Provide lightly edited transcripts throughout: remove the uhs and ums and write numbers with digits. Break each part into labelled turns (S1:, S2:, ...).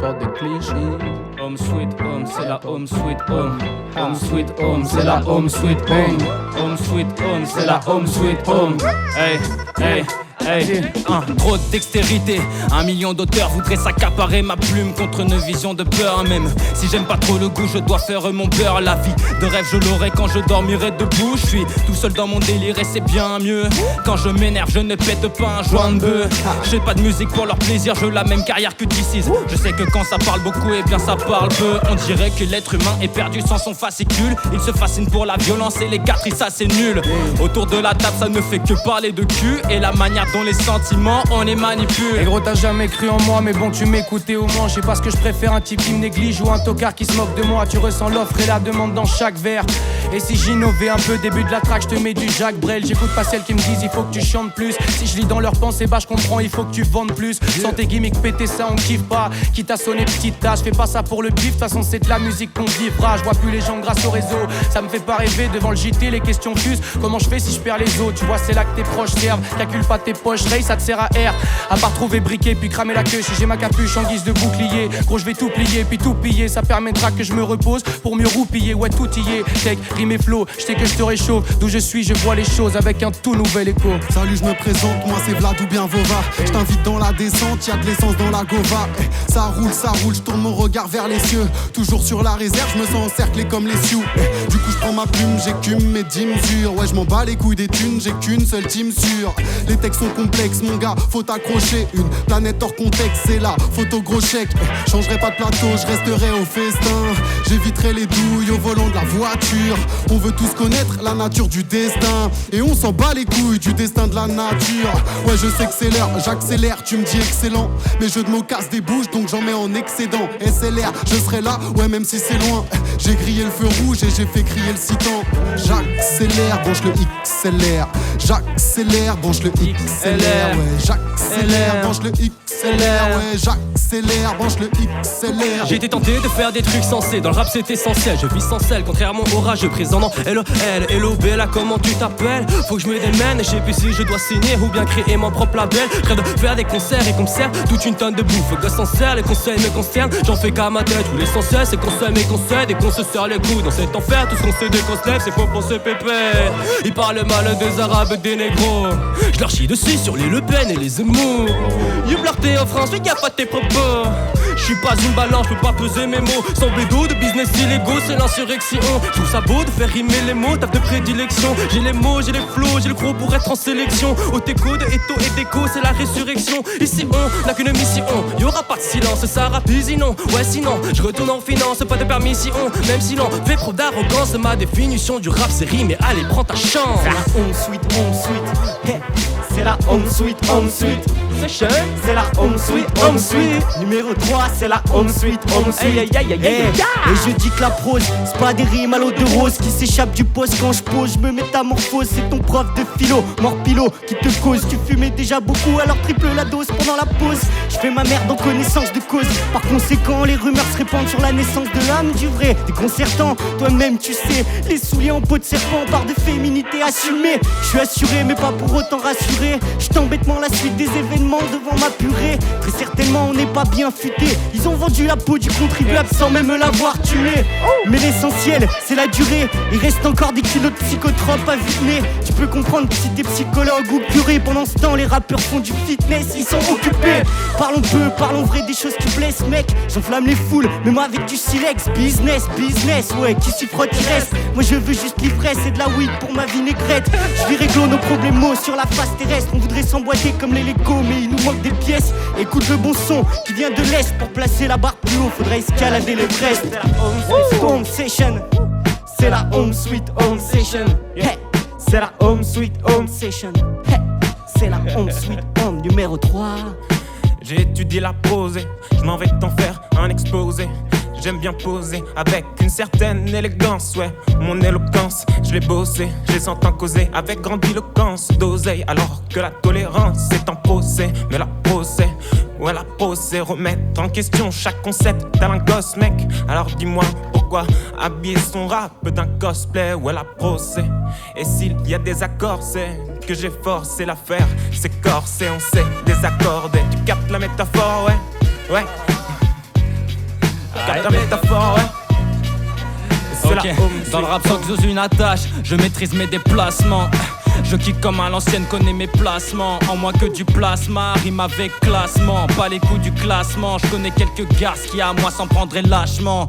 S1: porte des clichés.
S2: Home sweet home, c'est la home sweet home. Home sweet home, c'est la home sweet home. Home sweet home, c'est la home sweet home. Hey, hey. Hey, trop de dextérité, 1 million d'auteurs voudraient s'accaparer ma plume contre une vision de peur. Même si j'aime pas trop le goût, je dois faire mon beurre. La vie de rêve je l'aurai quand je dormirai debout. Je suis tout seul dans mon délire et c'est bien mieux. Quand je m'énerve je ne pète pas un joint de bœuf. J'ai pas de musique pour leur plaisir, je veux la même carrière que DC's. Je sais que quand ça parle beaucoup, et bien ça parle peu. On dirait que l'être humain est perdu sans son fascicule. Il se fascine pour la violence et les gâteries, ça c'est nul. Autour de la table ça ne fait que parler de cul. Et la manière dont les sentiments on les manipule.
S1: Et gros t'as jamais cru en moi mais bon tu m'écoutais au moins. Je sais pas ce que je préfère, un type qui me néglige ou un tocard qui se moque de moi. Tu ressens l'offre et la demande dans chaque vers. Et si j'innovais un peu début de la track, je te mets du Jacques Brel. J'écoute pas celles qui me disent il faut que tu chantes plus. Si je lis dans leurs pensées bah je comprends il faut que tu vendes plus. Sans tes gimmicks péter ça on kiffe pas. Quitte à sonner petite tâche, fais pas ça pour le bif. De toute façon c'est de la musique qu'on vivra. Je vois plus les gens grâce au réseau. Ça me fait pas rêver devant le JT, les questions fusent. Comment je fais si je perds les os? Tu vois c'est là que tes proches servent. Calcule pas tes poches, Ray ça te sert à R. À part trouver briquet puis cramer la queue. Si j'ai ma capuche en guise de bouclier, gros je vais tout plier puis tout piller. Ça permettra que je me repose pour mieux roupiller. Ouais tout y est, tech, rime et flow. Je sais que je te réchauffe, d'où je suis je vois les choses avec un tout nouvel écho.
S3: Salut je me présente, moi c'est Vlad ou bien Vova. Je t'invite dans la descente, y'a de l'essence dans la gova. Ça roule, je tourne mon regard vers les cieux. Toujours sur la réserve, je me sens encerclé comme les sioux. Du coup je prends ma plume, j'écume mes 10 mesures. Ouais je m'en bats les couilles des thunes, j'ai qu'une seule team sûre. Les textes sont complexes mon gars, faut accrocher. Une planète hors contexte, c'est la photo gros chèque. Changerai pas de plateau, je resterai au festin. J'éviterai les douilles au volant de la voiture. On veut tous connaître la nature du destin. Et on s'en bat les couilles du destin de la nature. Ouais je sais que c'est l'heure, j'accélère, tu me dis excellent. Mes jeux de mots cassent des bouches donc j'en mets en excédent. SLR, je serai là, ouais même si c'est loin. J'ai grillé le feu rouge et j'ai fait crier le citant. J'accélère, branche le XLR. J'accélère, branche le XLR. Ouais j'accélère, branche le XLR. Ouais j'accélère, branche le XLR.
S2: J'ai été tenté de faire des trucs sensés. Dans le rap c'est essentiel, je vis sans sel. Contrairement au rageux présent dans LOL, hello Bella, comment tu t'appelles? Faut que je me démène, je sais plus si je dois signer ou bien créer mon propre label. Je rêve de faire des concerts et qu'on me sert toute une tonne de bouffe. Gosse s'en sert, les conseils me concernent, j'en fais qu'à ma tête. Tout l'essentiel c'est qu'on s'aime et qu'on s'aide et qu'on se serre les coudes. Dans cet enfer, tout ce qu'on sait dès qu'on se lève, c'est faux pour se pépère. Ils parlent mal des arabes, des négros. Je leur chie dessus sur les Le Pen et les Zemmour. You t'es en France, fais gaffe à tes propos. Je suis pas une balance, je peux pas peser mes mots. Sans bédo de business illégaux, c'est l'insurrection. Je trouve ça beau de faire rimer les mots, taf de prédilection. J'ai les mots, j'ai les flots, j'ai le gros pour être en sélection. Au teco de Eto et Déco, c'est la résurrection. Ici on n'a qu'une mission, y'aura pas de silence, ça rapide sinon. Ouais sinon, je retourne en finance, pas de permission. Même si l'on fait preuve d'arrogance, ma définition du rap c'est rime. Mais allez, prends ta chance.
S4: C'est la home sweet, hey. C'est la home sweet session. C'est la home sweet. Numéro 3, c'est la home sweet. Et je dis que la prose, c'est pas des rimes à l'eau de rose qui s'échappent du poste quand je pose. Je me métamorphose, c'est ton prof de philo, mort pilo, qui te cause. Tu fumais déjà beaucoup, alors triple la dose pendant la pause. Je fais ma merde en connaissance de cause. Par conséquent, les rumeurs se répandent sur la naissance de l'âme du vrai. Déconcertant, toi-même tu sais. Les souliers en peau de serpent, par de féminité assumée. Je suis assuré, mais pas pour autant rassuré. Je t'embêtement la suite des événements devant ma purée. Très certainement on n'est pas bien futé. Ils ont vendu la peau du contribuable sans même l'avoir tué. Mais l'essentiel c'est la durée. Il reste encore des kilos de psychotropes à vider. Tu peux comprendre si t'es psychologue ou purée. Pendant ce temps les rappeurs font du fitness, ils sont occupés. Parlons peu, parlons vrai, des choses qui blessent mec. J'enflamme les foules, mais moi avec du silex. Business, ouais, qui s'y frotte il reste. Moi je veux juste l'ivresse et de la weed pour ma vinaigrette. Je vais régler nos problèmes sur la face terrestre. On voudrait s'emboîter comme les Lego, mais il nous manque des pièces. Écoute le bon son qui vient de l'Est. Pour placer la barre plus haut, faudrait escalader l'Everest. C'est la home session. C'est la home sweet session. Hey. C'est la home sweet session. Hey. C'est la home sweet home numéro 3.
S5: J'ai étudié la prose, je m'en vais t'en faire un exposé. J'aime bien poser avec une certaine élégance, ouais. Mon éloquence, je l'ai bossé, je les entends causer avec grandiloquence d'oseille, alors que la tolérance est en procès. Mais la procès, ouais la procès, remettre en question chaque concept tel un gosse mec. Alors dis-moi pourquoi habiller son rap d'un cosplay, ouais la procès. Et s'il y a des accords, c'est que j'ai forcé l'affaire. C'est corsé, on s'est désaccordé. Tu captes la métaphore, ouais, ouais. 4 métaphores, ouais. C'est
S2: Ok,
S5: la home
S2: dans le
S5: sweet
S2: rap sans que j'ose une attache, je maîtrise mes déplacements. Je kick comme à l'ancienne, connais mes placements. En moins que du plasma, rime avec classement. Pas les coups du classement, je connais quelques garces qui à moi s'en prendraient lâchement.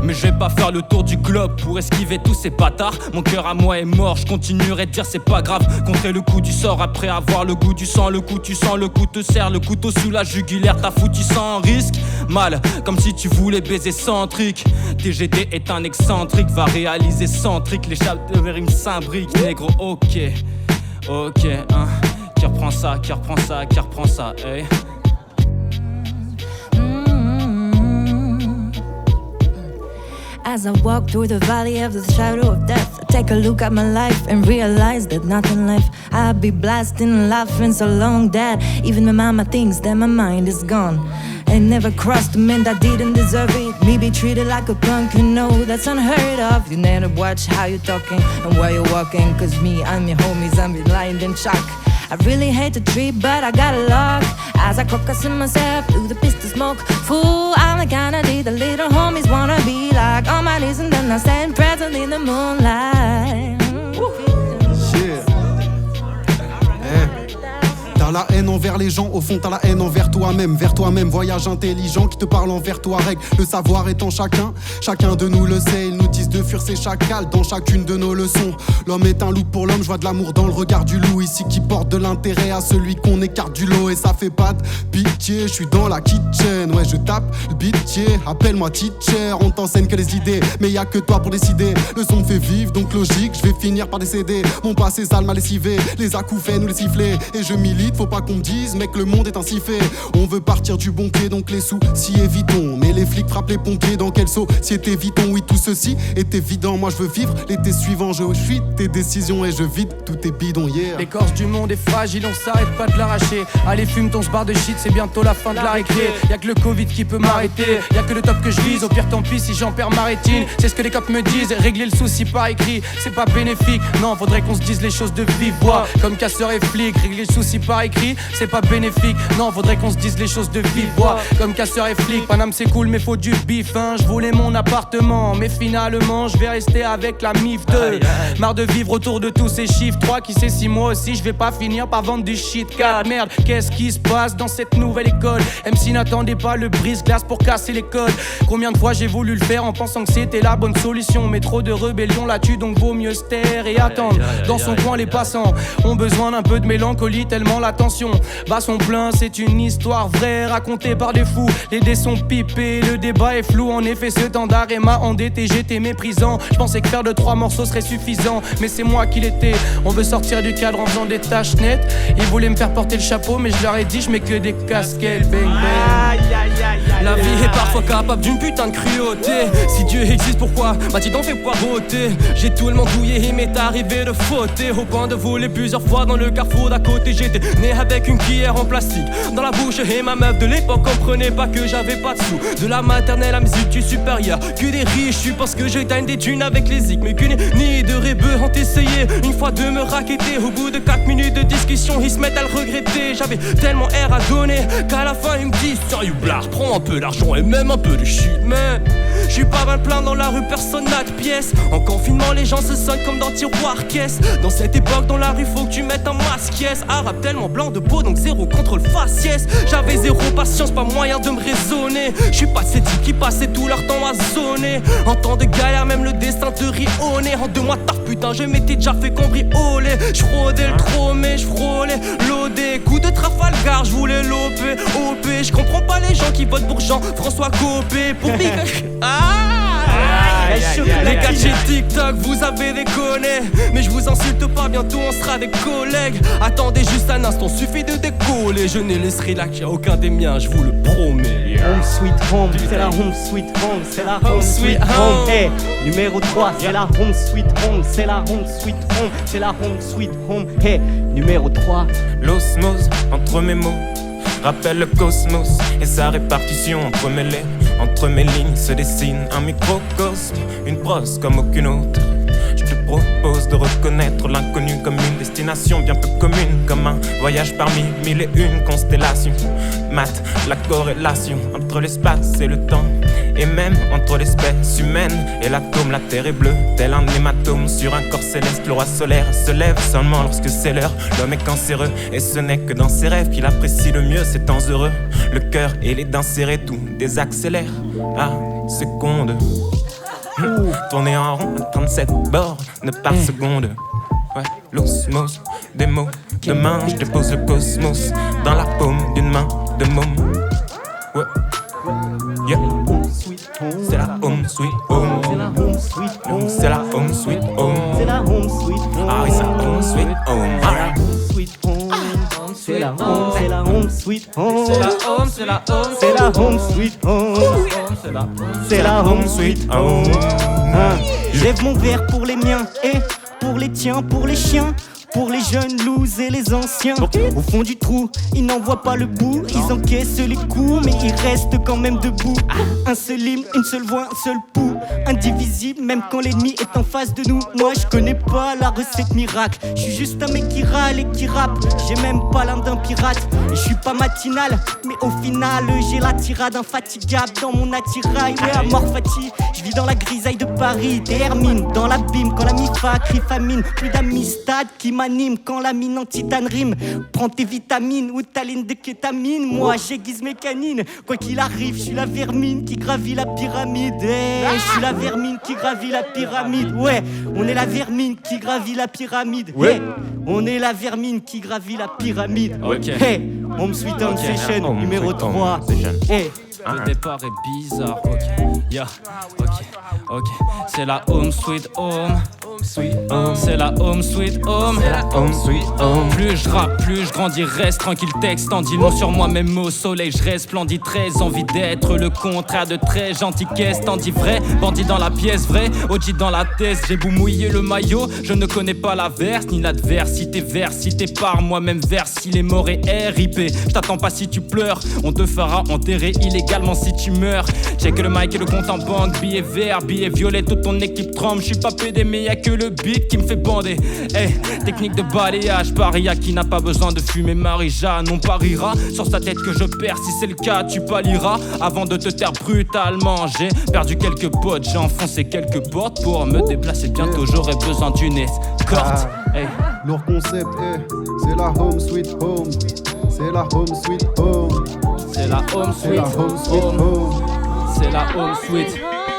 S2: Mais je vais pas faire le tour du globe pour esquiver tous ces bâtards. Mon cœur à moi est mort, je continuerai de dire c'est pas grave. Contrer le coup du sort après avoir le goût du sang. Le coup tu sens, le coup te serre, le couteau sous la jugulaire. T'as foutu sans risque, mal, comme si tu voulais baiser centrique. TGD est un excentrique, va réaliser centrique. Les chaps de rimes s'imbriquent, négro, ok, hein. Qui reprend ça, qui reprend ça, qui reprend ça, hey.
S6: As I walk through the valley of the shadow of death, I take a look at my life and realize that nothing left. I'll be blasting and laughing so long that even my mama thinks that my mind is gone. It never crossed a man that didn't deserve it. Me be treated like a punk, you know that's unheard of. You never watch how you talking and where you walking, cause me and your homies, I'm blind and shock. I really hate the trip, but I gotta lock. As I crocus in myself through the pistol smoke. Fool, I'm the kind of D the little homies wanna be like. On my knees and then I stand present in the moonlight.
S3: Yeah. T'as la haine envers les gens, au fond t'as la haine envers toi-même. Vers toi-même, voyage intelligent qui te parle envers toi. Règle, le savoir est en chacun, chacun de nous le sait. Ils nous disent de fuir ces chacals dans chacune de nos leçons. L'homme est un loup pour l'homme, je vois de l'amour dans le regard du loup. Ici qui porte de l'intérêt à celui qu'on écarte du lot. Et ça fait pas de pitié, je suis dans la kitchen. Ouais je tape le bitier, appelle-moi teacher. On t'enseigne que les idées, mais y a que toi pour décider. Le son me fait vivre, donc logique, je vais finir par décéder. Mon passé sale m'a lessivé, les acouphènes ou les sifflets. Et je milite, faut pas qu'on me dise, mec, le monde est ainsi fait. On veut partir du bon pied, donc les soucis évitons. Mais les flics frappent les pompiers, dans quel société vit-on? Oui, tout ceci est évident. Moi, je veux vivre l'été suivant. Je fuis tes décisions et je vide tout tes bidons. Yeah.
S1: L'écorce du monde est fragile, on s'arrête pas de l'arracher. Allez, fume ton bar de shit, c'est bientôt la fin de la récré. Y'a que le Covid qui peut m'arrêter. Y'a que le top que je vise, au pire tant pis si j'en perds ma rétine. C'est ce que les cops me disent, régler le souci par écrit, c'est pas bénéfique. Non, faudrait qu'on se dise les choses de vive voix. Comme casseur et flic, régler le souci par écrit, c'est pas bénéfique. Non, faudrait qu'on se dise les choses de vive voix. Comme casseur et flic, Paname c'est cool mais faut du bif hein. Je voulais mon appartement mais finalement je vais rester avec la MIF 2. Marre de vivre autour de tous ces chiffres 3 qui sait si moi aussi je vais pas finir par vendre du shit 4. Merde, qu'est-ce qui se passe dans cette nouvelle école? MC n'attendait pas le brise-glace pour casser les codes. Combien de fois j'ai voulu le faire en pensant que c'était la bonne solution. Mais trop de rébellion là-dessus donc vaut mieux se taire et attendre. Dans son coin les passants ont besoin d'un peu de mélancolie tellement la tension bat son plein. C'est une histoire vraie racontée par des fous. Les dés sont pipés, le débat est flou. En effet ce standard m'a endetté, j'étais méprisant. Je pensais que faire 2-3 morceaux serait suffisant, mais c'est moi qui l'étais. On veut sortir du cadre en faisant des tâches nettes. Ils voulaient me faire porter le chapeau mais je leur ai dit je mets que des casquettes. Bang bang.
S2: La vie est parfois capable d'une putain de cruauté. Si Dieu existe, pourquoi m'a-t-il donc fait poireauter? J'ai tout le monde douillé, il m'est arrivé de fauter. Au point de voler plusieurs fois dans le carrefour d'à côté. J'étais né avec une cuillère en plastique dans la bouche et ma meuf de l'époque comprenait pas que j'avais pas de sous. De la maternelle à mes études supérieures, que des riches, je pense que je gagne des thunes avec les zik. Mais qu'une ni de rébeux ont essayé une fois de me raqueter. Au bout de 4 minutes de discussion, ils se mettent à le regretter. J'avais tellement air à donner qu'à la fin ils me disent sérieux blard, prends un peu d'argent et même un peu de shit. Mais je suis pas mal plein dans la rue, personne n'a de pièces. En confinement les gens se sonnent comme dans tiroir caisse. Dans cette époque dans la rue faut que tu mettes un masque yes. Arabe tellement blanc de peau donc zéro contrôle faciès. J'avais zéro patience, pas moyen de me raisonner. Je suis pas ces types qui passaient tout leur temps à zoner. En temps de galère même le destin te rit au nez. En 2 mois tard putain je m'étais déjà fait cambrioler. J'fraudais le trop mais j'frôlais l'OD. Coup de Trafalgar j'voulais l'OP. OP, j'comprends pas les gens qui votent pour Jean-François Copé. Pour Big les gars de chez TikTok, vous avez déconné. Mais je vous insulte pas, bientôt on sera des collègues. Attendez juste un instant, suffit de décoller. Je ne laisserai là qu'il y a aucun des miens, je vous le promets.
S4: Home sweet home, c'est la home sweet home, c'est la home sweet home. Hey, numéro 3, c'est la home sweet home, c'est la home sweet home, c'est la home sweet home. Hey, numéro 3.
S5: L'osmose entre mes mots rappelle le cosmos et sa répartition entre mes lettres. Entre mes lignes se dessine un microcosme, une brosse comme aucune autre. Je te propose de reconnaître l'inconnu comme une destination. destination bien peu commune, comme un voyage parmi mille et une constellations. Math, la corrélation entre l'espace et le temps, et même entre l'espèce humaine et l'atome. La terre est bleue, tel un hématome sur un corps céleste. Le roi solaire se lève seulement lorsque c'est l'heure. L'homme est cancéreux, et ce n'est que dans ses rêves qu'il apprécie le mieux ses temps heureux. Le cœur et les dents serrées, tout désaccélère à seconde. Tourner en rond à 37 bornes par seconde. Ouais, l'osmose des mots. Demain, je dépose le cosmos dans la paume d'une main de môme. Ouais, yeah. C'est la home sweet home. C'est la home sweet home.
S4: C'est la home sweet home.
S5: Ah oui, c'est la home sweet home.
S4: C'est la home, c'est la home sweet home.
S2: C'est la home, c'est la home,
S4: c'est la home sweet home. C'est la home sweet home. Je lève mon verre pour les miens et pour les tiens, pour les chiens. Pour les jeunes loups et les anciens. Au fond du trou, ils n'en voient pas le bout. Ils encaissent les coups, mais ils restent quand même debout. Un seul hymne, une seule voix, un seul pouls. Indivisible, même quand l'ennemi est en face de nous. Moi je connais pas la recette miracle. Je suis juste un mec qui râle et qui rappe. J'ai même pas l'âme d'un pirate. Et je suis pas matinal, mais au final j'ai la tirade infatigable dans mon attirail. Ouais, à mort fatigue, je vis dans la grisaille de Paris. Des hermines dans l'abîme quand la mi-fa crie famine. Plus d'amistad qui m'anime quand la mine en titane rime. Prends tes vitamines ou ta ligne de kétamine. Moi j'aiguise mes canines. Quoi qu'il arrive, je suis la vermine qui gravit la pyramide. Je suis la vermine qui gravit la pyramide. Ouais, on est la vermine qui gravit la pyramide. Ouais, on est la vermine qui gravit la pyramide.
S2: Ok.
S4: Hey, Home Sweet Home Session numéro 3. Hey.
S2: Le départ est bizarre, ok, yeah, ok, c'est la home sweet home, c'est la home sweet home,
S5: c'est la home sweet home.
S2: Plus je rappe, plus je grandis, reste tranquille, texte en dit long sur moi, même au soleil, je reste splendide, très envie d'être le contraire de très gentil, qu'est-ce t'en dis vrai, bandit dans la pièce, vrai, OG dans la thèse, j'ai beau mouiller le maillot, je ne connais pas la verse, ni l'adversité, versité par moi-même, vers s'il est mort et RIP, je t'attends pas si tu pleures, on te fera enterrer illégalement si tu meurs. Check le mic et le compte en banque, billets verts, billets violets, toute ton équipe tremble. J'suis pas pédé mais y'a que le beat qui me fait bander. Hey, technique de balayage, paria qui n'a pas besoin de fumer Marie-Jeanne. On pariera sur sa tête que je perds, si c'est le cas tu pallieras. Avant de te taire brutalement, j'ai perdu quelques potes, j'ai enfoncé quelques portes. Pour me déplacer bientôt j'aurai besoin d'une escorte. Hey.
S3: Leur concept, c'est la home sweet home. C'est la home sweet home.
S2: C'est la home sweet home. C'est la home sweet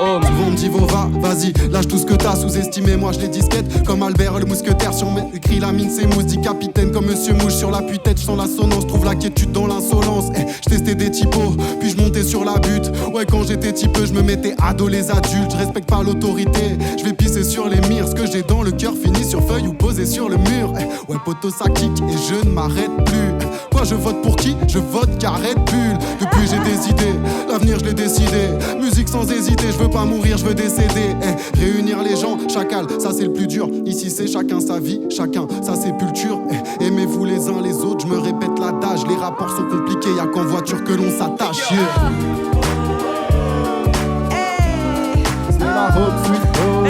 S2: home.
S3: Souvent on me dit va, vas-y, lâche tout ce que t'as sous-estimé. Moi je les disquette comme Albert le mousquetaire. Sur mes écrits la mine c'est mousse. Dit capitaine comme Monsieur Mouche sur la putette. J'sens l'assonance, trouve la quiétude dans l'insolence. Je testais des typos, puis je montais sur la butte. Ouais quand j'étais typeux je me mettais ado les adultes. Je respecte pas l'autorité, je vais pisser sur les murs. Ce que j'ai dans le cœur finit sur feuille ou posé sur le mur. Ouais poto ça kick et je ne m'arrête plus. Quoi je vote pour qui? Je vote Carrette Bulle. Depuis j'ai des idées, l'avenir je l'ai décidé. Musique sans hésiter, je veux pas mourir, je veux décéder. Réunir les gens, chacal, ça c'est le plus dur. Ici c'est chacun sa vie, chacun sa sépulture. Aimez-vous les uns les autres, je me répète l'adage. Les rapports sont compliqués, y'a qu'en voiture que l'on s'attache. C'est la home sweet home.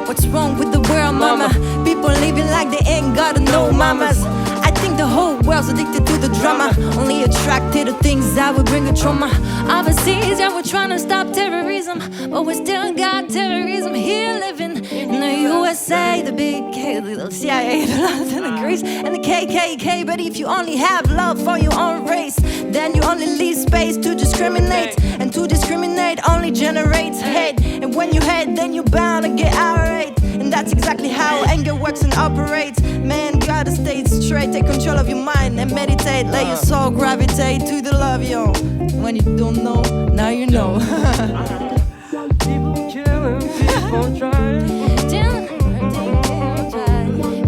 S6: What's wrong with the world, mama? People living like they ain't gotta know, mamas. I think the whole world's addicted to the drama. Only attracted to things that would bring a trauma. Overseas, yeah, we're trying to stop terrorism, but we still got terrorism here living in the USA, the big K, the CIA, the London, the Greece, and the KKK. But if you only have love for your own race, then you only leave space to discriminate, and to discriminate only generates hate. And when you hate, then you're bound to get irate. And that's exactly how anger works and operates. Man, gotta stay straight, take control of your mind and meditate. Let your soul gravitate to the love you own. When you don't know, now you know.
S2: People killing, people trying.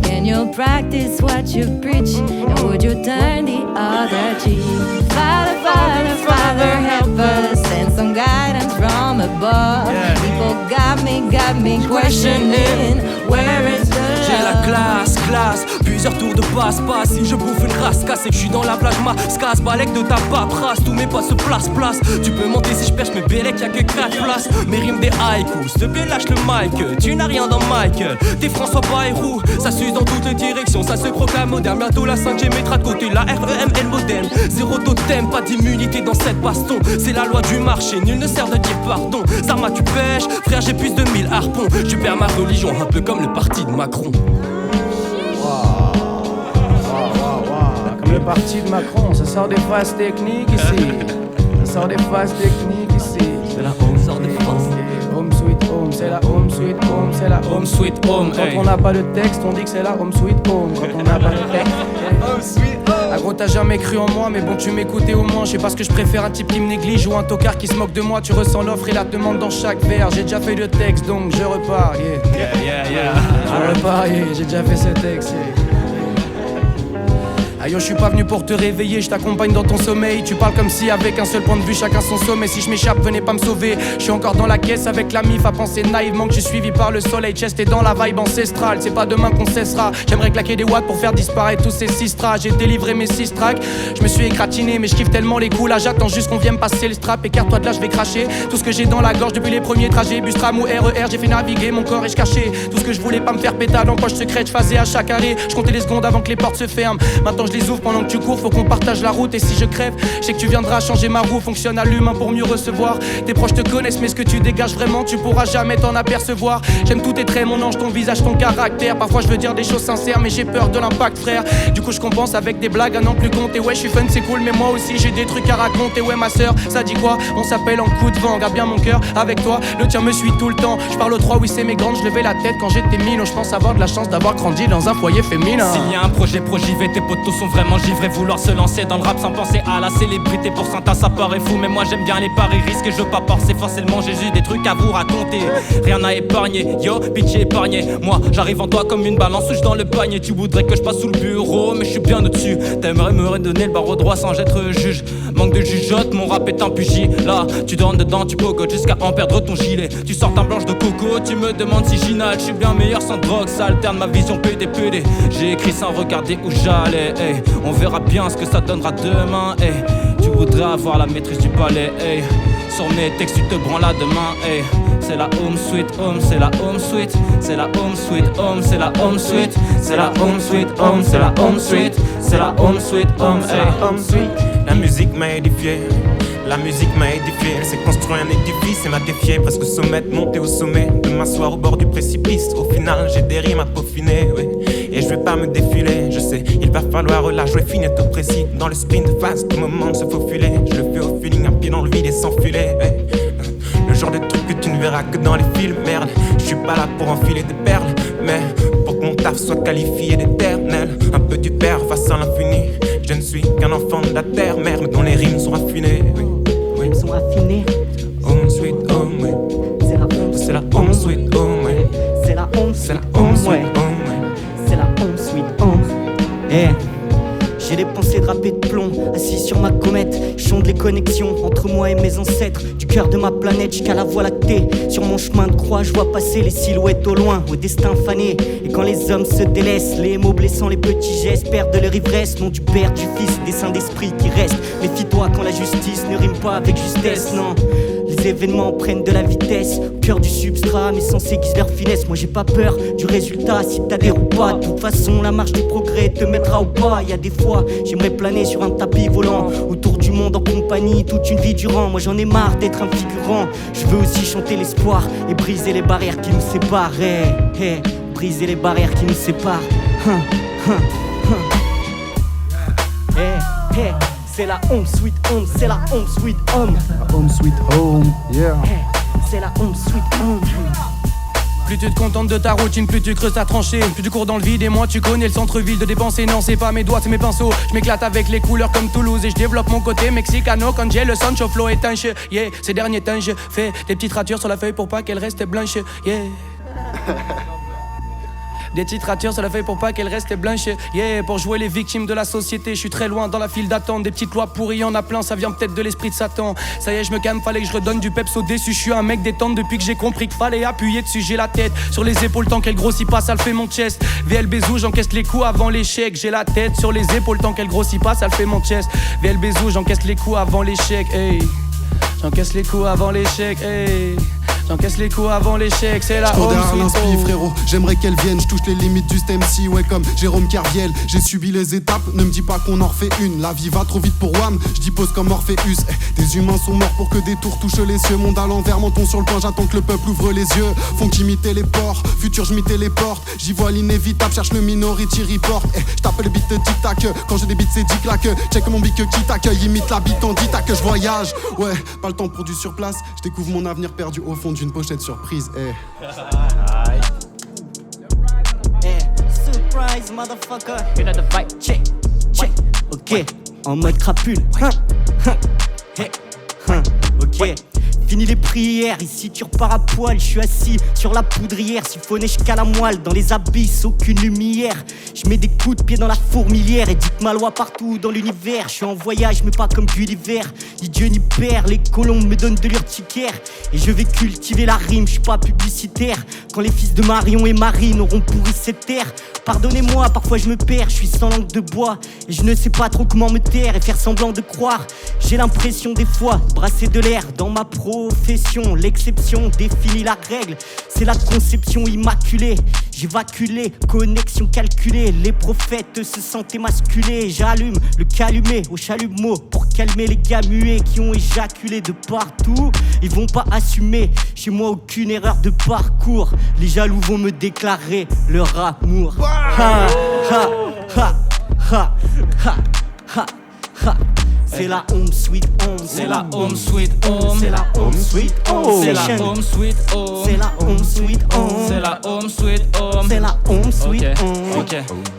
S6: Can you practice what you preach? And would you turn the other cheek? Father, Father, Father, help us. Send some guidance from above. People got me questioning. Where is the
S2: J'ai la classe, Plusieurs tours de passe-passe, si je bouffe une rascasse et que je suis dans la plage, ma scasse, balèque de ta paperasse, tous mes pas se place. Tu peux monter si je pêche mes bélec, y'a que 4 places. Mes rimes des haïkus, s'il te plaît lâche le mic. Tu n'as rien dans Michael, t'es François Bayrou. Ça s'use dans toutes les directions, ça se proclame moderne. Bientôt la 5G mettra de côté la REM et le modem. Zéro totem, pas d'immunité dans cette baston. C'est la loi du marché, nul ne sert de dire pardon. Zarma tu pêches, frère j'ai plus de 1000 harpons. Je perds ma religion, un peu comme le parti de Macron.
S1: Comme le parti de Macron, ça sort des phases techniques ici. Ça sort des phases techniques ici.
S2: C'est la home, sort des phases.
S1: Home sweet home, c'est la home sweet home, c'est la
S2: home sweet home.
S1: Quand on n'a pas de texte, on dit que c'est la home sweet home. Quand on n'a pas de texte, home sweet home. Ah gros t'as jamais cru en moi, mais bon tu m'écoutais au moins. Je sais pas ce que je préfère, un type qui me néglige ou un tocard qui se moque de moi. Tu ressens l'offre et la demande dans chaque vers. J'ai déjà fait le texte donc je repars, Je repars, j'ai déjà fait ce texte, Aïe, je suis pas venu pour te réveiller, je t'accompagne dans ton sommeil. Tu parles comme si avec un seul point de vue chacun son sommet. Si je m'échappe, venez pas me sauver. Je suis encore dans la caisse avec la mif à penser naïvement que je suis suivi par le soleil. Chest est dans la vibe ancestrale, c'est pas demain qu'on cessera. J'aimerais claquer des watts pour faire disparaître tous ces 6 tracks. J'ai délivré mes 6 tracks, je me suis égratigné mais je kiffe tellement les coups là. J'attends juste qu'on vienne me passer le strap. Écarte-toi de là, je vais cracher tout ce que j'ai dans la gorge depuis les premiers trajets. Bus, tram ou RER, j'ai fait naviguer mon corps et je cachais tout ce que je voulais pas me faire pétale en poche secrète. Je faisais à chaque arrêt, je comptais les secondes avant que les portes se ferment. Maintenant je les ouvre pendant que tu cours, faut qu'on partage la route. Et si je crève, je sais que tu viendras changer ma roue. Fonctionne à l'humain pour mieux recevoir. Tes proches te connaissent mais ce que tu dégages vraiment tu pourras jamais t'en apercevoir. J'aime tous tes traits, mon ange, ton visage, ton caractère. Parfois je veux dire des choses sincères mais j'ai peur de l'impact frère. Du coup je compense avec des blagues à n'en plus compter. Ouais je suis fun c'est cool mais moi aussi j'ai des trucs à raconter. Ouais ma sœur, ça dit quoi? On s'appelle en coup de vent. Garde bien mon cœur avec toi, le tien me suit tout le temps. Je parle aux 3, oui c'est mes grandes. Je levais la tête quand j'étais minot. Je pense avoir de la chance d'avoir grandi dans un foyer féminin.
S2: S'il y a un projet pro-JV, tes potos sont vraiment givrés. Vouloir se lancer dans le rap sans penser à la célébrité. Pour certains ça paraît fou mais moi j'aime bien les paris risques. Et je veux pas forcer forcément, j'ai juste des trucs à vous raconter. Rien à épargner, yo, pitié épargné. Moi j'arrive en toi comme une balance où je dans le panier. Tu voudrais que je passe sous le bureau mais je suis bien au-dessus. T'aimerais me redonner le barreau droit sans être juge. Manque de jugeote, mon rap est un pugi. Là, tu donnes dedans, tu pogotes jusqu'à en perdre ton gilet. Tu sors ta blanche de coco, tu me demandes si j'inhale. Je suis bien meilleur sans drogue, ça alterne ma vision PD. J'ai écrit sans regarder où j'allais, hey. On verra bien ce que ça donnera demain, hey. Tu voudrais avoir la maîtrise du palais, hey. Sur mes textes tu te branles à demain, hey. C'est la home sweet home, c'est la home sweet. C'est la home sweet home, c'est la home sweet. C'est la home sweet home, c'est la home sweet. C'est la home sweet home, hey.
S5: La musique m'a édifié, la musique m'a édifié. Elle s'est construit un édifice et m'a défié. Presque sommet, monter au sommet, de m'asseoir au bord du précipice. Au final j'ai des rimes à peaufiner, oui. Et je vais pas me défiler, je sais, il va falloir la jouer fine et tout précis. Dans le sprint de phase, tout moment de se faufiler. Je le fais au feeling, un pied dans le vide et sans filet, hey. Le genre de truc que tu ne verras que dans les films, merde. Je suis pas là pour enfiler des perles, mais pour que mon taf soit qualifié d'éternel. Un peu du père face à l'infini. Je ne suis qu'un enfant de la terre, mère, mais dont les rimes sont raffinées, oui.
S4: Les rimes sont raffinées.
S5: Home sweet home, oui. C'est la home sweet home, oui.
S4: C'est la home
S5: C'est la
S4: sweet
S5: home
S4: home,
S5: sweet
S4: ouais.
S5: home, oui.
S4: C'est la home sweet home. Eh. J'ai les pensées drapées de plomb, assis sur ma comète. Chonde les connexions entre moi et mes ancêtres. Du cœur de ma planète jusqu'à la voie lactée. Sur mon chemin de croix, je vois passer les silhouettes au loin, au destin fané. Et quand les hommes se délaissent, les mots blessants, les petits gestes perdent de leur ivresse. Nom du Père, du Fils, des saints d'esprit qui restent. Méfie-toi quand la justice ne rime pas avec justesse, non. Les événements prennent de la vitesse, au cœur du substrat, mes sens aiguisent leur finesse. Moi j'ai pas peur du résultat si t'adhères ou pas. De toute façon la marche du progrès te mettra au pas. Y'a des fois j'aimerais planer sur un tapis volant, autour du monde en compagnie toute une vie durant. Moi j'en ai marre d'être un figurant, je veux aussi chanter l'espoir et briser les barrières qui nous séparent, hey, hey, briser les barrières qui nous séparent, hey, hey. C'est la home sweet home, c'est la home sweet home.
S3: La home sweet home, yeah.
S4: Hey, c'est la home sweet home.
S1: Plus tu te contentes de ta routine, plus tu creuses ta tranchée. Plus tu cours dans le vide et moi tu connais le centre-ville de dépenser. Non c'est pas mes doigts, c'est mes pinceaux. Je m'éclate avec les couleurs comme Toulouse et je développe mon côté mexicano. Quand j'ai le Sancho flow étanche, yeah. Ces derniers temps je fais des petites ratures sur la feuille pour pas qu'elle reste blanche, yeah. Des titratures sur la feuille pour pas qu'elle reste blanche. Yeah, pour jouer les victimes de la société, je suis très loin dans la file d'attente. Des petites lois pourries, y'en a plein, ça vient peut-être de l'esprit de Satan. Ça y est, je me calme, fallait que je redonne du peps au déçu. Je suis un mec détente depuis que j'ai compris qu'il fallait appuyer dessus. J'ai la tête sur les épaules tant qu'elle grossit pas, ça le fait mon chest. VLBzou, j'encaisse les coups avant l'échec. J'ai la tête sur les épaules tant qu'elle grossit pas, ça le fait mon chest. VLBzou, j'encaisse les coups avant l'échec. Hey, j'encaisse les coups avant l'échec. Hey, j'encaisse les coups avant l'échec, c'est la home sweet home.
S3: Frérot, j'aimerais qu'elle vienne, je touche les limites du MC, ouais comme Jérôme Kerviel. J'ai subi les étapes, ne me dis pas qu'on en refait une. La vie va trop vite pour Wham, je dis pause comme Morpheus. Des humains sont morts pour que des tours touchent les cieux. Monde à l'envers, menton sur le point, j'attends que le peuple ouvre les yeux. Font qu'imiter les ports, futur je m'y téléporte. J'y vois l'inévitable, cherche le Minority Report. Je tape le beat de tic-tac, quand j'ai des beats c'est tic-tac. Check mon beat qui t'accueille, imite la beat en dit-tac. Je voyage, ouais, pas le temps pour du surplace. Je découvre mon avenir perdu au fond d'une pochette surprise.
S4: Surprise, motherfucker. You know the fight. Check, check. Ok, en mode crapule. Ok. Fini les prières, ici tu repars à poil. Je suis assis sur la poudrière, siphonné jusqu'à la moelle. Dans les abysses, aucune lumière. Je mets des coups de pied dans la fourmilière et dites ma loi partout dans l'univers. Je suis en voyage mais pas comme Gulliver. Ni Dieu ni père, les colombes me donnent de l'urticaire. Et je vais cultiver la rime, je suis pas publicitaire. Quand les fils de Marion et Marine auront pourri cette terre. Pardonnez-moi, parfois je me perds, je suis sans langue de bois. Et je ne sais pas trop comment me taire et faire semblant de croire. J'ai l'impression des fois de brasser de l'air dans ma profession. L'exception définit la règle, c'est la conception immaculée. J'évacue les connexions calculées. Les prophètes se sentent émasculés. J'allume le calumet au chalumeau pour calmer les gars muets qui ont éjaculé de partout. Ils vont pas assumer, chez moi aucune erreur de parcours. Les jaloux vont me déclarer leur amour. Ha ha ha ha ha ha ha. C'est la home sweet home.
S2: C'est la home sweet home.
S4: C'est la home sweet home.
S2: C'est la home sweet home.
S4: C'est la home sweet home.
S2: C'est la home sweet home.
S4: C'est la home sweet home.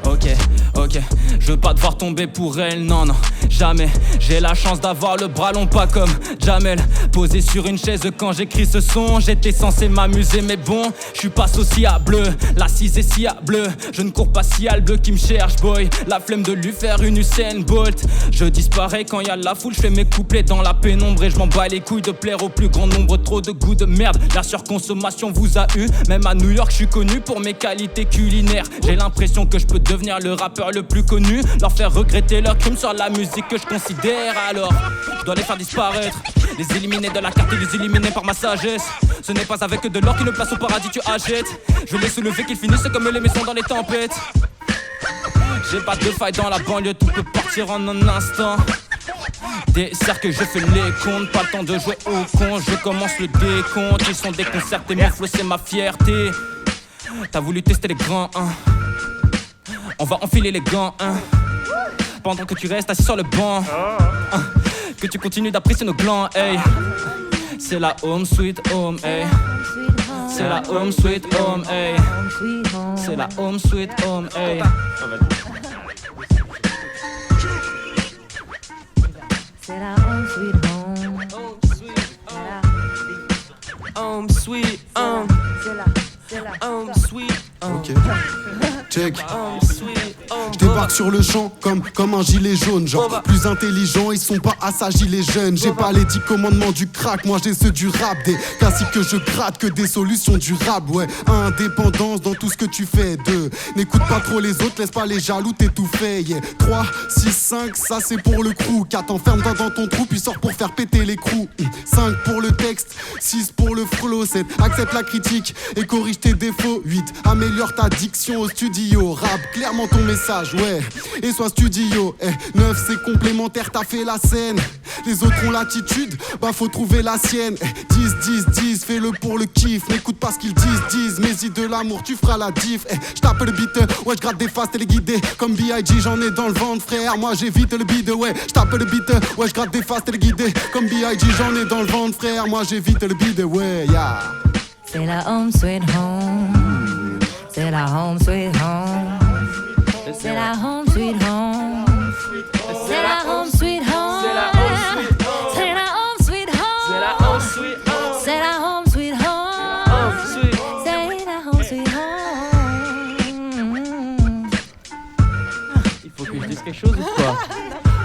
S2: Ok. Je veux pas devoir tomber pour elle, non, jamais. J'ai la chance d'avoir le bras long, pas comme Jamel. Posé sur une chaise quand j'écris ce son. J'étais censé m'amuser, mais bon, je suis pas sociable. L'assise est si bleu. Je ne cours pas si à bleu qui me cherche, boy. La flemme de lui faire une Usain Bolt. Je disparais quand y a la foule, je fais mes couplets dans la pénombre. Et je m'en bats les couilles de plaire au plus grand nombre. Trop de goût de merde, la surconsommation vous a eu. Même à New York, je suis connu pour mes qualités culinaires. J'ai l'impression que je peux devenir le rappeur le plus connu. Leur faire regretter leurs crimes sur la musique que je considère. Alors, je dois les faire disparaître, les éliminer de la carte et les éliminer par ma sagesse. Ce n'est pas avec de l'or qu'une place au paradis tu achètes. Je vais les soulever qu'ils finissent comme les maisons dans les tempêtes. J'ai pas de faille dans la banlieue, tout peut partir en un instant. Des cercles, je fais les comptes, pas le temps de jouer au con. Je commence le décompte, ils sont déconcertés, mon flow c'est ma fierté. T'as voulu tester les grands, hein. On va enfiler les gants, hein. Pendant que tu restes assis sur le banc, hein. Que tu continues d'apprécier nos glands, hey. C'est la home sweet home, hey. C'est la home sweet home, hey. C'est la home sweet home, hey.
S6: C'est la home sweet home.
S2: Home sweet home.
S6: C'est la
S2: Home sweet home.
S3: Ok. Check.
S2: Home sweet home.
S3: Je débarque sur le champ comme un gilet jaune. Genre plus intelligent, ils sont pas assagis les jeunes. J'ai pas les 10 commandements du crack, moi j'ai ceux du rap. Des classiques que je gratte, que des solutions durables. Ouais, indépendance dans tout ce que tu fais. 2, n'écoute pas trop les autres, laisse pas les jaloux t'étouffer. Yeah. 3, 6, 5, ça c'est pour le crew. 4, enferme-toi dans ton trou puis sors pour faire péter les crews. 5 pour le texte, 6 pour le flow. 7, accepte la critique et corrige tes défauts. 8, améliore ta diction au studio. Rap clairement ton message, ouais, et sois studio. 9, c'est complémentaire, t'as fait la scène. Les autres ont l'attitude, bah faut trouver la sienne. 10, fais-le pour le kiff. N'écoute pas ce qu'ils disent, mais si de l'amour tu feras la diff. J'tape le beat, ouais, j'gratte des faces téléguidées. Comme B.I.G, j'en ai dans le ventre, frère. Moi j'évite le bide, ouais, j'tape le beat, ouais, j'gratte des faces téléguidées. Comme B.I.G, j'en ai dans le ventre, frère. Moi j'évite le bide, ouais, yeah.
S6: C'est la home sweet home. C'est la home sweet home. C'est la home sweet home. C'est la home sweet home. C'est la home sweet home. C'est la home sweet home. C'est la home sweet home. C'est la home sweet home.
S2: quelque chose ou quoi?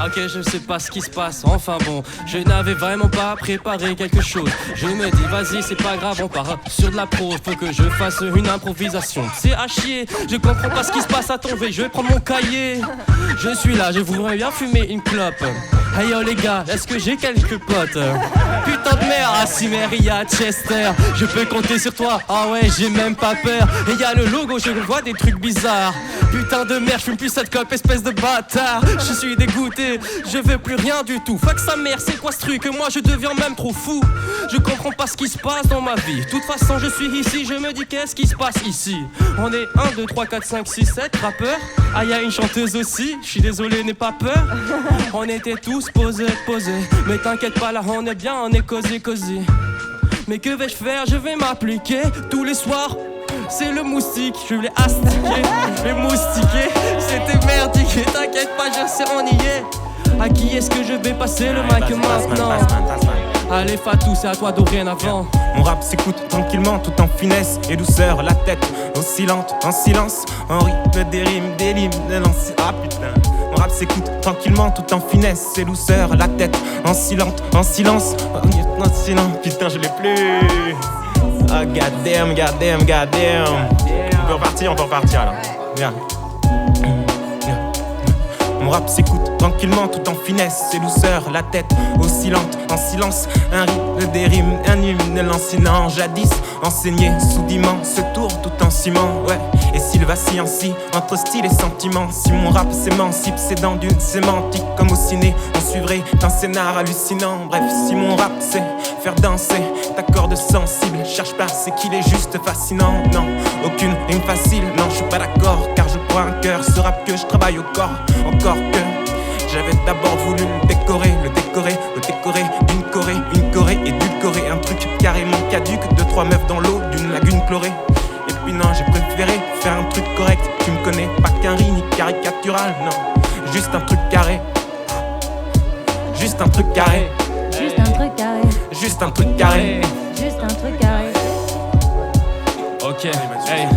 S2: Ok, je sais pas ce qui se passe, enfin bon, je n'avais vraiment pas préparé quelque chose. Je me dis vas-y c'est pas grave, on part sur de la pro, faut que je fasse une improvisation. C'est à chier, je comprends pas ce qui se passe, attendez, je vais prendre mon cahier. Je suis là, je voudrais bien fumer une clope. Hey yo les gars, est-ce que j'ai quelques potes? Putain de merde, Asimeria, Chester, je peux compter sur toi, ah ouais j'ai même pas peur. Et y'a le logo, je vois des trucs bizarres. Putain de merde, je fume plus cette clope, espèce de bâtard. Je suis dégoûté, je veux plus rien du tout. Fuck sa mère, c'est quoi ce truc? Moi je deviens même trop fou. Je comprends pas ce qui se passe dans ma vie. De toute façon je suis ici, je me dis qu'est-ce qui se passe ici? On est 1, 2, 3, 4, 5, 6, 7 rappeurs. Ah y'a une chanteuse aussi, je suis désolé, n'aie pas peur. On était tous posés, mais t'inquiète pas là on est bien, on est cosy. Mais que vais-je faire? Je vais m'appliquer tous les soirs. C'est le moustique, je l'ai astiqué, je l'ai moustiqué. C'était merdique, t'inquiète pas, je sais on y est. À qui est-ce que je vais passer le mic maintenant? Allez Fatou, c'est à toi dorénavant.
S5: Mon rap s'écoute tranquillement, tout en finesse et douceur. La tête oscillante, en silence, en rythme des rimes, des limes, de l'ancien. Ah putain. Mon rap s'écoute tranquillement, tout en finesse et douceur. La tête en silence, en silence. Putain, je l'ai plus. Ah, goddamn. On peut repartir là. Viens. Mon rap s'écoute tranquillement, tout en finesse et douceur. La tête oscillante, en silence. Un rythme des rimes, un hymne lancinant. Jadis enseigné soudiment, ce tour tout en ciment. Ouais, et s'il vacille ainsi entre style et sentiment. Si mon rap s'émancipe, c'est dans d'une sémantique. Comme au ciné, on suivrait un scénar hallucinant. Bref, si mon rap sait faire danser ta corde sensible, cherche pas, c'est qu'il est juste fascinant. Non, aucune rime facile, non, je suis pas d'accord. Car je crois un cœur, ce rap que je travaille au corps. Encore que j'avais d'abord voulu le décorer d'une Corée édulcorée, un truc carrément caduque, 2-3 meufs dans l'eau d'une lagune chlorée. Et puis non, j'ai préféré faire un truc correct. Tu me connais, pas qu'un riz ni caricatural, non, juste un truc carré. Juste un truc carré.
S6: Juste un truc carré.
S5: Juste un truc carré.
S6: Juste un truc carré.
S2: Ok, hey.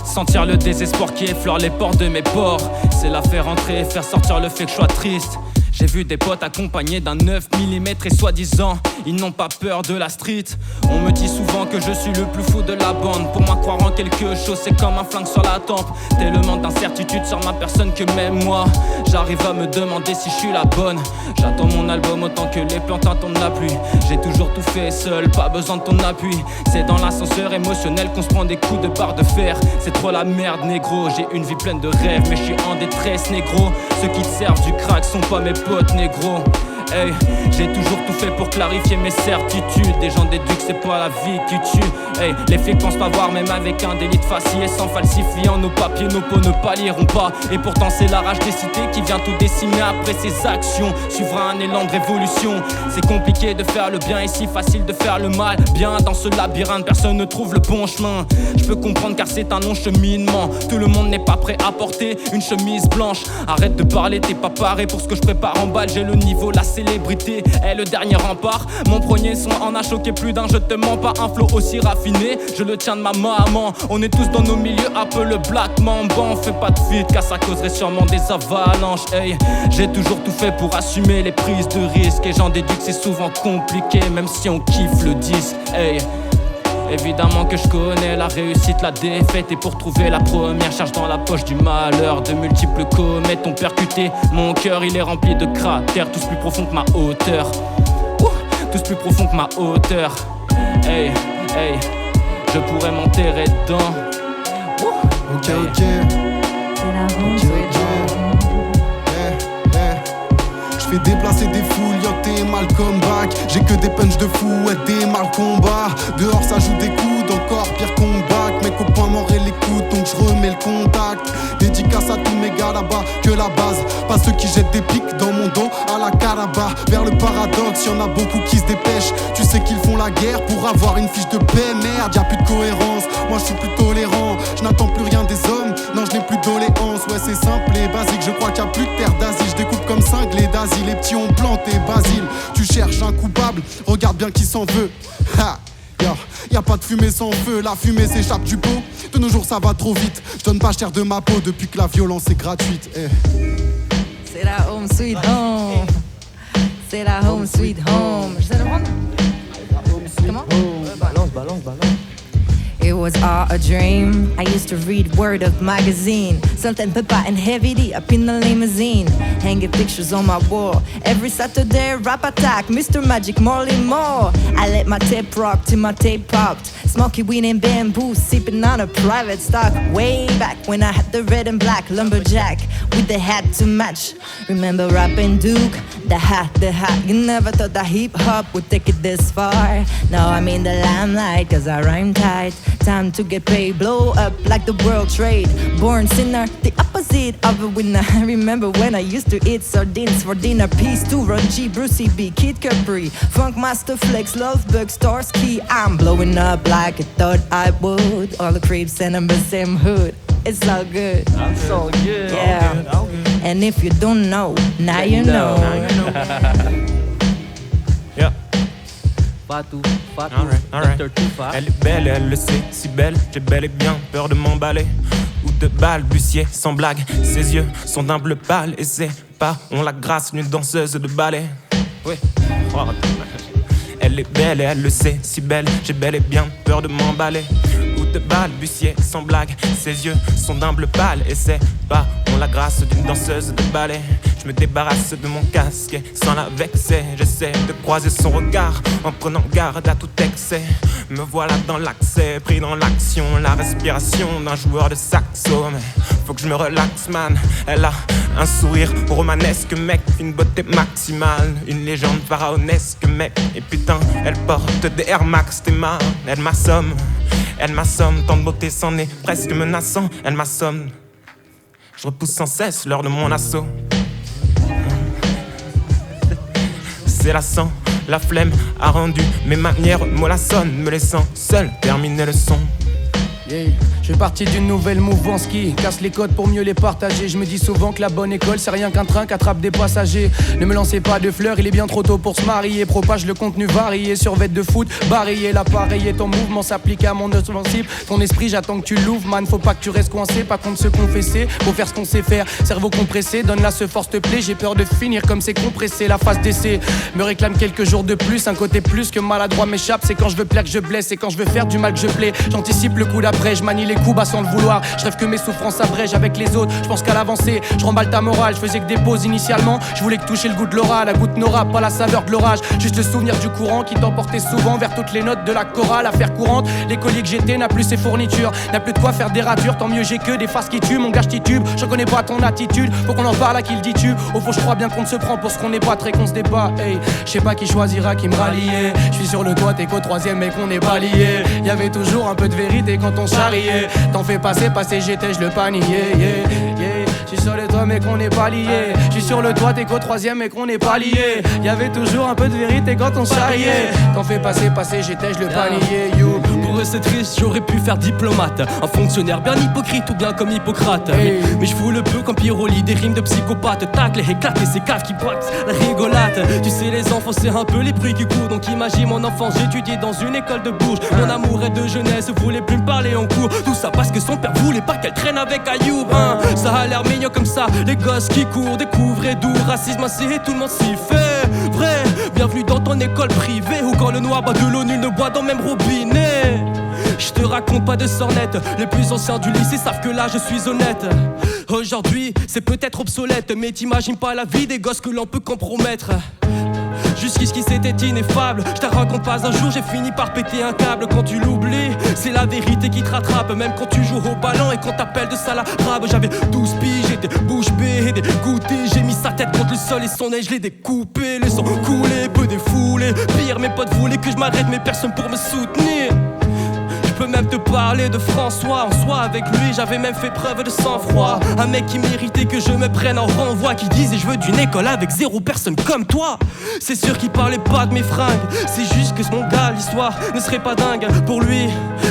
S2: Sentir le désespoir qui effleure les portes de mes pores. C'est la faire entrer et faire sortir le fait que je sois triste. J'ai vu des potes accompagnés d'un 9 mm et soi-disant ils n'ont pas peur de la street. On me dit souvent que je suis le plus fou de la bande. Pour moi croire en quelque chose c'est comme un flingue sur la tempe. Tellement d'incertitude sur ma personne que même moi j'arrive à me demander si je suis la bonne. J'attends mon album autant que les plantes attendent la pluie. J'ai toujours tout fait seul, pas besoin de ton appui. C'est dans l'ascenseur émotionnel qu'on se prend des coups de barre de fer. C'est trop la merde négro, j'ai une vie pleine de rêves mais je suis en détresse négro. Ceux qui te servent du crack sont pas mes potes négro. Hey, j'ai toujours tout fait pour clarifier mes certitudes. Des gens déduisent que c'est pas la vie qui tue. Hey, les flics pensent pas voir même avec un délit de faciès. Sans falsifiant nos papiers, nos peaux ne pâliront pas. Et pourtant c'est la rage des cités qui vient tout décimer après ses actions. Suivra un élan de révolution. C'est compliqué de faire le bien et si facile de faire le mal. Bien dans ce labyrinthe, personne ne trouve le bon chemin. Je peux comprendre car c'est un long cheminement. Tout le monde n'est pas prêt à porter une chemise blanche. Arrête de parler, t'es pas paré pour ce que je prépare en balle. J'ai le niveau, la célébrité est le dernier rempart. Mon premier son en a choqué plus d'un, je te mens pas. Un flow aussi raffiné, je le tiens de ma maman. On est tous dans nos milieux, un peu le black mamba. On fait pas de feat car ça causerait sûrement des avalanches. Hey, j'ai toujours tout fait pour assumer les prises de risque. Et j'en déduis que c'est souvent compliqué même si on kiffe le disque. Hey, évidemment que je connais la réussite, la défaite. Et pour trouver la première charge dans la poche du malheur, de multiples comètes ont percuté mon cœur. Il est rempli de cratères, tous plus profonds que ma hauteur. Tous plus profonds que ma hauteur. Hey, hey, je pourrais m'enterrer dedans.
S3: Ok.
S6: C'est la honte.
S3: Fais déplacer des foules, yo t'es mal comme back. J'ai que des punchs de fou, ouais t'es mal combat. Dehors ça joue des coudes, encore pire qu'on back. Mes copains m'auraient les coudes, donc je remets le contact. Dédicace à tous mes gars là-bas, que la base. Pas ceux qui jettent des pics dans mon dos à la caraba. Vers le paradoxe, y'en a beaucoup qui se dépêchent. Tu sais qu'ils font la guerre pour avoir une fiche de paix. Merde, y'a plus de cohérence, moi je suis plus tolérant. Je n'attends plus rien des hommes, non je n'ai plus doléance. Ouais c'est simple et basique, je crois qu'il y a plus de terre d'Asie. Je découpe comme cinglé d'Asie. Les petits ont planté Basile. Tu cherches un coupable, regarde bien qui s'en veut. Ha, y'a pas de fumée sans feu, la fumée s'échappe du pot. De nos jours ça va trop vite, je donne pas cher de ma peau depuis que la violence est gratuite.
S7: C'est
S6: C'est la home sweet home. C'est la home sweet home. Je sais le prendre? Comment?
S4: Balance.
S6: It was all a dream. I used to read Word Up magazine. Salt and pepper and heavy D up in the limousine. Hanging pictures on my wall. Every Saturday, rap attack. Mr. Magic, Marley Moore. I let my tape rock till my tape popped. Smoky weed and bamboo, sipping on a private stock. Way back when I had the red and black lumberjack with the hat to match. Remember rapping Duke? The hat. You never thought that hip hop would take it this far. Now I'm in the limelight cause I rhyme tight. Time to get paid, blow up like the world trade. Born sinner, the opposite of a winner. I remember when I used to eat sardines for dinner. Peace to Ron G, Brucey B, Kid Capri, Funk Master Flex, Lovebug, Starsky. I'm blowing up like I thought I would. All the creeps and I'm the same hood. It's all good.
S4: That's so good.
S6: Yeah.
S5: All good.
S6: And if you don't know, now you know.
S5: Yeah.
S4: Fatou,
S5: Alright.
S4: Dr. Tupac.
S5: Elle est belle et elle le sait, si belle, j'ai bel et bien peur de m'emballer ou de balbutier sans blague. Ses yeux sont d'un bleu pâle et ses pas ont la grâce d'une danseuse de ballet. Oui. Oh. Elle est belle et elle le sait, si belle, j'ai bel et bien peur de m'emballer ou de balbutier sans blague. Ses yeux sont d'un bleu pâle et ses pas ont la grâce d'une danseuse de ballet. Je me débarrasse de mon casque et sans la vexer, j'essaie de croiser son regard en prenant garde à tout excès. Me voilà dans l'accès, pris dans l'action, la respiration d'un joueur de saxo. Mais faut que je me relaxe, man. Elle a un sourire romanesque, mec, une beauté maximale, une légende pharaonesque, mec. Et putain, elle porte des Air Max, t'es marre. Elle m'assomme, tant de beauté s'en est presque menaçant. Elle m'assomme, je repousse sans cesse l'heure de mon assaut. C'est lassant, la flemme a rendu mes manières mollassonnes, me laissant seul terminer le son.
S1: Yeah. Je fais partie d'une nouvelle mouvance qui casse les codes pour mieux les partager. Je me dis souvent que la bonne école c'est rien qu'un train qu'attrape des passagers. Ne me lancez pas de fleurs, il est bien trop tôt pour se marier. Propage le contenu varié sur vêtements de foot barillet. L'appareil et ton mouvement s'applique à mon offensive. Ton esprit j'attends que tu l'ouvres, man. Faut pas que tu restes coincé, pas contre se confesser. Faut faire ce qu'on sait faire, cerveau compressé. Donne-la ce force te plaît, j'ai peur de finir comme c'est compressé. La phase d'essai me réclame quelques jours de plus. Un côté plus que maladroit m'échappe. C'est quand je veux plaire que je blesse, et quand je veux faire du mal que je plais. J'anticipe le coup d'après, je manie les coups bas sans le vouloir. Je rêve que mes souffrances s'abrègent avec les autres. Je pense qu'à l'avancée, je remballe ta morale. Je faisais que des pauses initialement. Je voulais que toucher le goût de l'aura, la goutte n'aura pas la saveur de l'orage. Juste le souvenir du courant qui t'emportait souvent vers toutes les notes de la chorale. Affaire courante, l'écolier que j'étais n'a plus ses fournitures, n'a plus de quoi faire des ratures. Tant mieux j'ai que des faces qui tuent, mon gars je titube. Je connais pas ton attitude, faut qu'on en parle à qui le dis-tu. Au fond je crois bien qu'on ne se prend pour ce qu'on n'est pas, très qu'on se débat. Hey, je sais pas qui choisira qui me rallier. Je suis sur le toit, t'es qu'au troisième mais qu'on n'est pas lié. Y'avait toujours un peu de vérité quand on charriait. T'en fais passer, j'étais, je le panier, Je suis sur le toit mais qu'on n'est pas lié. Je suis sur le toit, t'es qu'au troisième mais qu'on n'est pas lié. Y'avait toujours un peu de vérité quand on charriait. T'en fais passer, j'étais, je le panier, you.
S2: Pour eux c'est triste, j'aurais pu faire diplomate, un fonctionnaire bien hypocrite ou bien comme Hippocrate.
S1: Hey.
S2: Mais je fous le peu comme Piroli, des rimes de psychopathe. Tacle et éclate et ces caves qui pointent la rigolade. Tu sais les enfants c'est un peu les bruits qui courent. Donc imagine mon enfance, j'étudiais dans une école de Bourges. Mon amour est de jeunesse, voulait plus me parler en cours. Tout ça parce que son père voulait pas qu'elle traîne avec Ayoub, hein. Ça a l'air mignon comme ça, les gosses qui courent, découvrent et doux. Racisme ainsi et tout le monde s'y fait. Vrai, bienvenue dans ton école privée, où quand le noir boit de l'eau, nul ne boit dans le même robinet. Je te raconte pas de sornettes, les plus anciens du lycée savent que là je suis honnête. Aujourd'hui c'est peut-être obsolète, mais t'imagines pas la vie des gosses que l'on peut compromettre. Jusqu'ici c'était ineffable, je te raconte pas un jour j'ai fini par péter un câble. Quand tu l'oublies, c'est la vérité qui te rattrape. Même quand tu joues au ballon et qu'on t'appelle de sale arabe. J'avais 12 piges, j'étais bouche bée, dégoûté. J'ai mis sa tête contre le sol et son nez je l'ai découpé. Le sang coulé, peu défoulé. Pire mes potes voulaient que je m'arrête mais personne pour me soutenir. Je peux même te parler de François. En soi avec lui j'avais même fait preuve de sang-froid. Un mec qui méritait que je me prenne en renvoi, qui disait je veux d'une école avec 0 personne comme toi. C'est sûr qu'il parlait pas de mes fringues, c'est juste que mon gars l'histoire ne serait pas dingue. Pour lui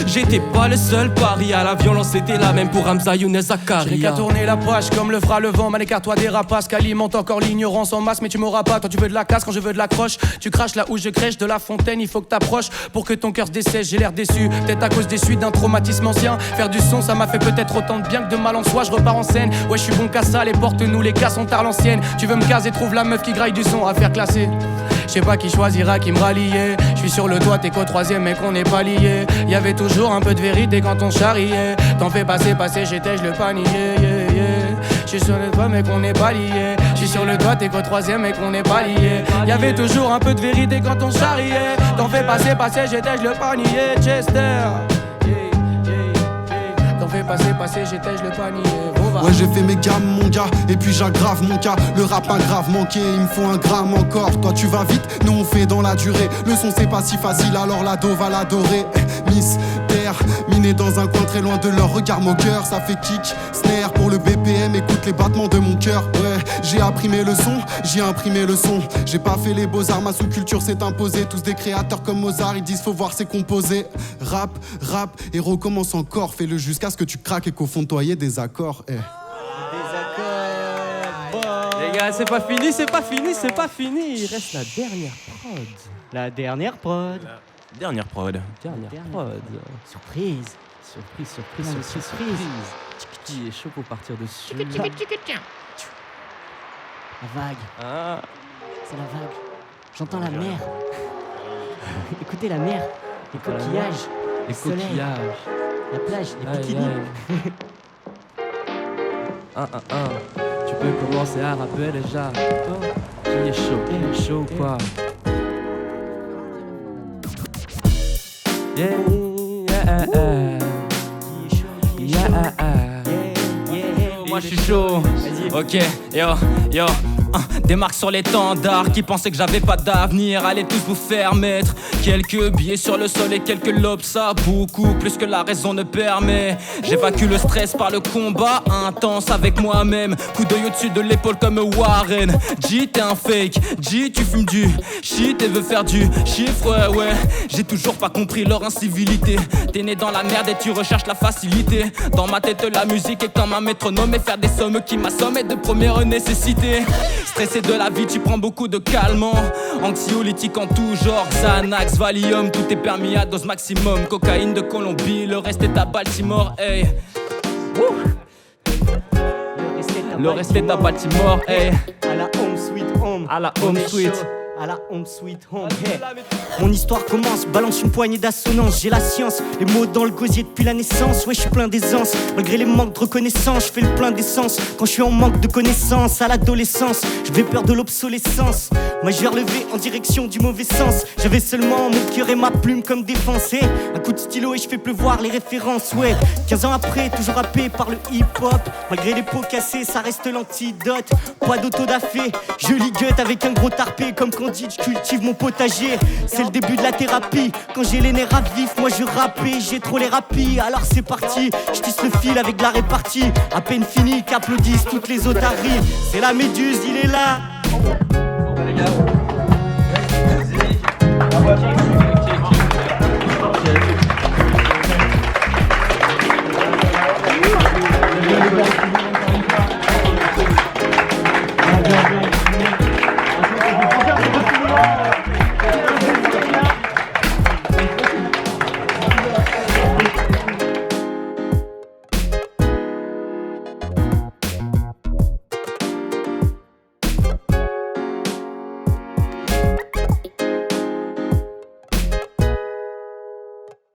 S2: j'étais pas le seul pari. À la violence c'était la même pour Hamza Younes Zakaria.
S1: Je n'ai qu'à tourner la page comme le fera le vent. Man écarte-toi des rapaces qu'alimente encore l'ignorance en masse. Mais tu m'auras pas, toi tu veux de la casse quand je veux de la croche. Tu craches là où je crèche de la fontaine, il faut que t'approches pour que ton cœur se dessèche. J'ai l'air déçu, peut-être à cause des suites d'un traumatisme ancien. Faire du son ça m'a fait peut-être autant de bien que de mal en soi. Je repars en scène, ouais je suis bon qu'à ça. Les portes nous les cas sont à l'ancienne. Tu veux me caser, trouve la meuf qui graille du son à faire classer. Je sais pas qui choisira qui me ralliait. Je suis sur le toit, t'es qu'au troisième mais qu'on n'est pas lié. Y'avait toujours un peu de vérité quand on charriait. T'en fais passer, j'étais le panier, yeah, yeah. Je suis sur le toit mais qu'on n'est pas lié. Je suis sur le toit, t'es qu'au troisième mais qu'on n'est pas lié. Y'avait toujours un peu de vérité quand on charriait. T'en fais passer, j'étais le panier, Chester. T'en fais passer, j'étais le panier.
S3: Ouais j'ai fait mes gammes mon gars, et puis j'aggrave mon cas. Le rap un grave manqué, il me faut un gramme encore. Toi tu vas vite, nous on fait dans la durée. Le son c'est pas si facile, alors la do va l'adorer. Mystère, miné dans un coin très loin de leur regard moqueur. Ça fait kick, snare pour le BPM, écoute les battements de mon cœur. Ouais, j'ai imprimé le son, j'ai imprimé le son. J'ai pas fait les beaux-arts, ma sous-culture s'est imposée. Tous des créateurs comme Mozart, ils disent faut voir c'est composé. Rap, et recommence encore. Fais-le jusqu'à ce que tu craques et qu'au fond de toi y ait des accords.
S2: Les gars, c'est pas fini. Il reste la dernière prod.
S4: La dernière prod.
S5: Dernière prod.
S4: Surprise.
S2: Surprise. Qui est chaud pour partir dessus.
S4: La vague.
S2: Ah.
S4: C'est la vague. J'entends la mer. Écoutez la mer. Les coquillages.
S2: Les
S4: soleil,
S2: coquillages.
S4: la plage, les bikinis.
S2: Tu peux commencer à rapper déjà. Qui est chaud ou pas? Yeah. Moi je suis chaud. Ok, yo. Des marques sur l'étendard qui pensaient que j'avais pas d'avenir. Allez tous vous faire mettre quelques billets sur le sol et quelques lobes. Ça beaucoup plus que la raison ne permet. J'évacue le stress par le combat intense avec moi-même. Coup d'œil au-dessus de l'épaule comme Warren. G t'es un fake, G tu fumes du shit et veux faire du chiffre. Ouais, j'ai toujours pas compris leur incivilité. T'es né dans la merde et tu recherches la facilité. Dans ma tête la musique est comme un métronome. Et faire des sommes qui m'assomment est de première nécessité. Stressé de la vie, tu prends beaucoup de calmants. Anxiolytique en tout genre, Xanax, Valium, tout est permis à dose maximum. Cocaïne de Colombie, le reste est à Baltimore, hey. Le reste est à Baltimore, hey.
S4: À la home sweet home.
S2: À la home sweet.
S4: À la home sweet home. Hey. Mon histoire commence, balance une poignée d'assonance. J'ai la science, les mots dans le gosier depuis la naissance. Ouais, je suis plein d'aisance, malgré les manques de reconnaissance. Je fais le plein d'essence quand je suis en manque de connaissances. À l'adolescence, j'avais peur de l'obsolescence. Moi j'ai relevé en direction du mauvais sens. J'avais seulement mon cœur et ma plume comme défense. Et un coup de stylo et je fais pleuvoir les références. Ouais, 15 ans après, toujours happé par le hip-hop. Malgré les pots cassés, ça reste l'antidote. Pas d'autodafé, je ligote avec un gros tarpé. Comme Candide, je cultive mon potager. C'est le début de la thérapie. Quand j'ai les nerfs à vif, moi je rappais. J'ai trop les rapis, alors c'est parti. Je tisse le fil avec la répartie. À peine fini qu'applaudissent toutes les autres arrivent. C'est la méduse, il est là.